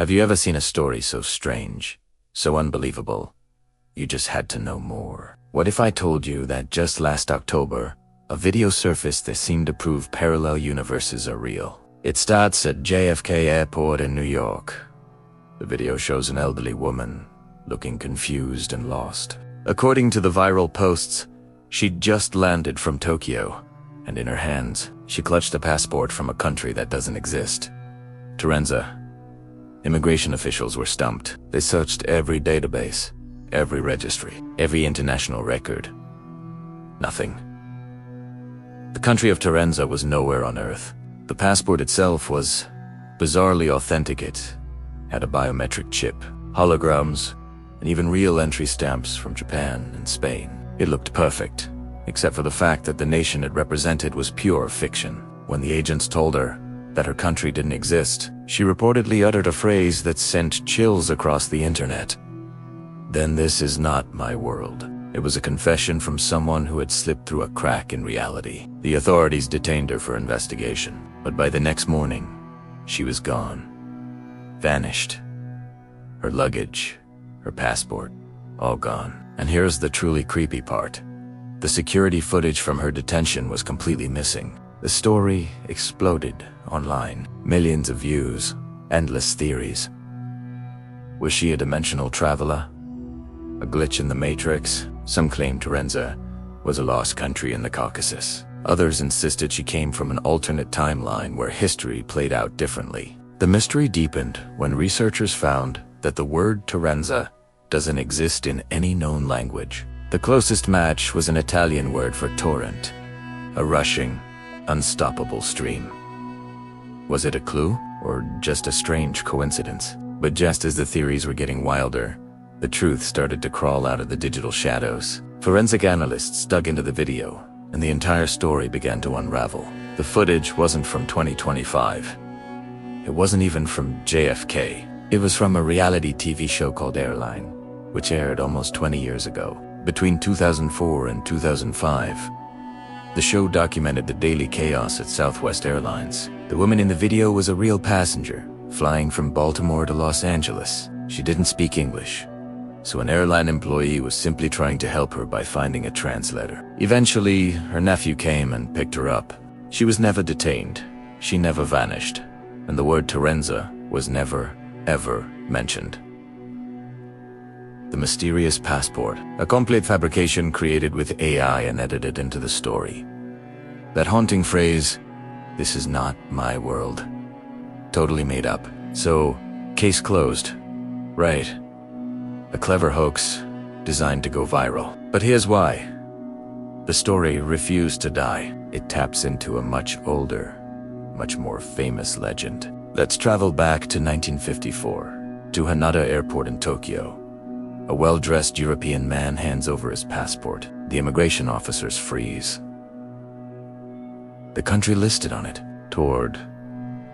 Have you ever seen a story so strange, so unbelievable, you just had to know more? What if I told you that just last October, a video surfaced that seemed to prove parallel universes are real? It starts at JFK Airport in New York. The video shows an elderly woman, looking confused and lost. According to the viral posts, she'd just landed from Tokyo, and in her hands, she clutched a passport from a country that doesn't exist. Torenza. Immigration officials were stumped. They searched every database, every registry, every international record. Nothing. The country of Torenza was nowhere on Earth. The passport itself was bizarrely authentic. It had a biometric chip, holograms, and even real entry stamps from Japan and Spain. It looked perfect, except for the fact that the nation it represented was pure fiction. When the agents told her that her country didn't exist, she reportedly uttered a phrase that sent chills across the internet. Then this is not my world. It was a confession from someone who had slipped through a crack in reality. The authorities detained her for investigation, but by the next morning, she was gone. Vanished. Her luggage, her passport, all gone. And here's the truly creepy part. The security footage from her detention was completely missing. The story exploded online. Millions of views, endless theories. Was she a dimensional traveler? A glitch in the Matrix? Some claimed Torenza was a lost country in the Caucasus. Others insisted she came from an alternate timeline where history played out differently. The mystery deepened when researchers found that the word Torenza doesn't exist in any known language. The closest match was an Italian word for torrent, a rushing, unstoppable stream. Was it a clue, or just a strange coincidence? But just as the theories were getting wilder, the truth started to crawl out of the digital shadows. Forensic analysts dug into the video, and the entire story began to unravel. The footage wasn't from 2025. It wasn't even from JFK. It was from a reality TV show called Airline, which aired almost 20 years ago. Between 2004 and 2005, the show documented the daily chaos at Southwest Airlines. The woman in the video was a real passenger, flying from Baltimore to Los Angeles. She didn't speak English, so an airline employee was simply trying to help her by finding a translator. Eventually, her nephew came and picked her up. She was never detained. She never vanished. And the word Torenza was never, ever mentioned. The mysterious passport, a complete fabrication created with AI and edited into the story. That haunting phrase, "This is not my world," totally made up. So, case closed. Right. A clever hoax designed to go viral. But here's why. The story refused to die. It taps into a much older, much more famous legend. Let's travel back to 1954, to Haneda Airport in Tokyo. A well-dressed European man hands over his passport. The immigration officers freeze. The country listed on it, Taured,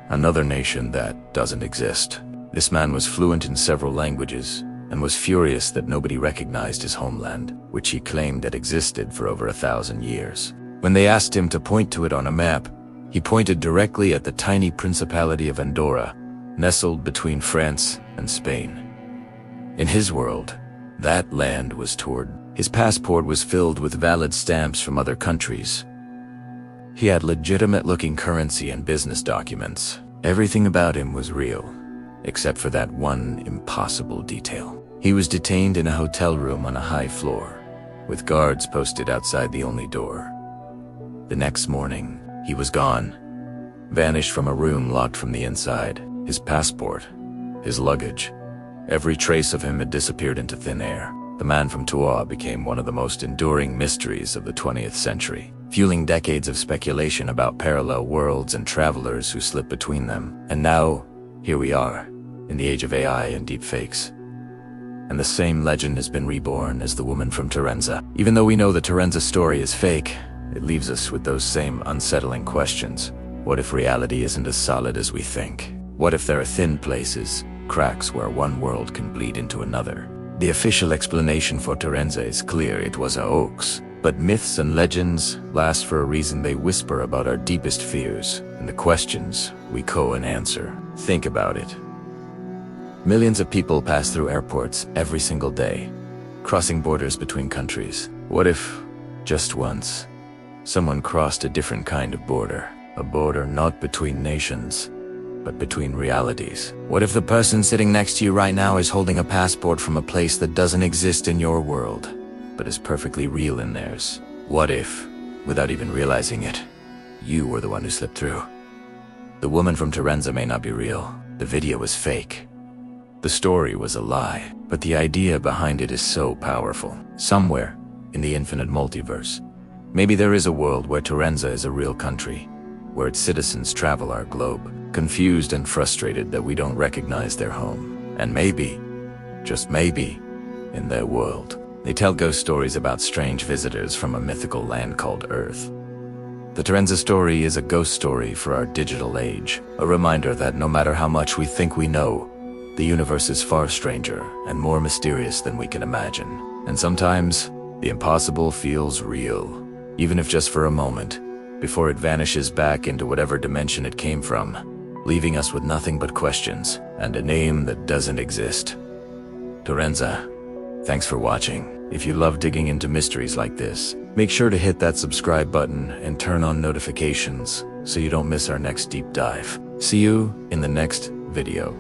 another nation that doesn't exist. This man was fluent in several languages and was furious that nobody recognized his homeland, which he claimed had existed for over 1,000 years. When they asked him to point to it on a map, he pointed directly at the tiny Principality of Andorra, nestled between France and Spain. In his world, that land was Taured. His passport was filled with valid stamps from other countries. He had legitimate-looking currency and business documents. Everything about him was real, except for that one impossible detail. He was detained in a hotel room on a high floor, with guards posted outside the only door. The next morning, he was gone, vanished from a room locked from the inside. His passport, his luggage, every trace of him had disappeared into thin air. The man from Taured became one of the most enduring mysteries of the 20th century, fueling decades of speculation about parallel worlds and travelers who slip between them. And now, here we are, in the age of AI and deepfakes. And the same legend has been reborn as the woman from Torenza. Even though we know the Torenza story is fake, it leaves us with those same unsettling questions. What if reality isn't as solid as we think? What if there are thin places, cracks where one world can bleed into another? The official explanation for Torenza is clear: it was a hoax. But myths and legends last for a reason. They whisper about our deepest fears and the questions we go and answer. Think about it. Millions of people pass through airports every single day, crossing borders between countries. What if, just once, someone crossed a different kind of border? A border not between nations, but between realities. What if the person sitting next to you right now is holding a passport from a place that doesn't exist in your world, but is perfectly real in theirs? What if, without even realizing it, you were the one who slipped through? The woman from Torenza may not be real. The video was fake. The story was a lie, but the idea behind it is so powerful. Somewhere in the infinite multiverse, maybe there is a world where Torenza is a real country, where its citizens travel our globe, confused and frustrated that we don't recognize their home. And maybe, just maybe, in their world, they tell ghost stories about strange visitors from a mythical land called Earth. The Torenza story is a ghost story for our digital age, a reminder that no matter how much we think we know, the universe is far stranger and more mysterious than we can imagine. And sometimes, the impossible feels real, even if just for a moment, before it vanishes back into whatever dimension it came from, leaving us with nothing but questions and a name that doesn't exist. Torenza, thanks for watching. If you love digging into mysteries like this, make sure to hit that subscribe button and turn on notifications so you don't miss our next deep dive. See you in the next video.